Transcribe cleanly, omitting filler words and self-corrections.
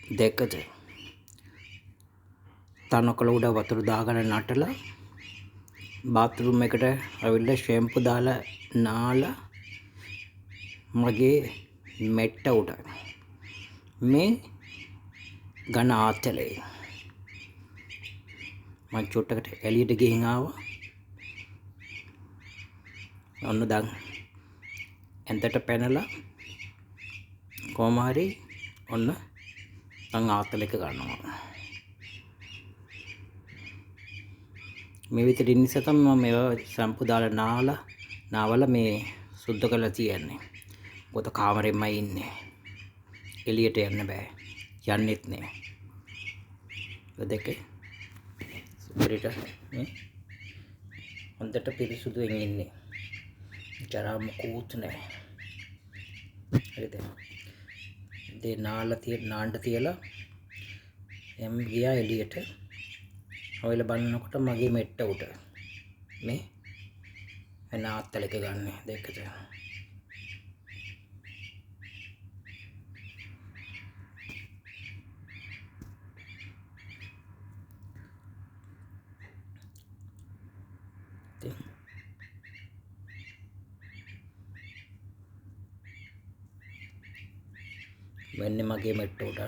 දෙකද තනකොළ උඩ වතුර දාගෙන නටලා බාත්රූම් එකට ඇවිල්ලා ෂැම්පු දාලා නාලා මගේ මෙට්ට උඩ මේ ඝන ආතලේ මං චුට්ටකට එළියට ගිහින් ආවා. ඔන්න දැන් ඇඳට පැනලා කොහොම හරි ඔන්න මං ආතලෙක ගන්නවා. මේ විතර ඉන්න නිසා තමයි මම මේවා ෂැම්පු දාලා නාවලා මේ සුද්ධ කරලා තියන්නේ. මොකද කාමරෙන්මයි ඉන්නේ. එළියට යන්න බෑ. යන්නෙත් නෑ. දෙකේ සුපිරිට මේ හොඳට පිරිසුදුවෙන් ඉන්නේ. ජරා මුකුත් නෑ. හරිද? දේ නාන්න තියලා එම් ගියා එළියට. ඔයලා බලනකොට මගේ මෙට්ට උඩ මේ අනාත්තලක ගන්න දෙකද මෙන්න මගේ මෙට්ට උඩ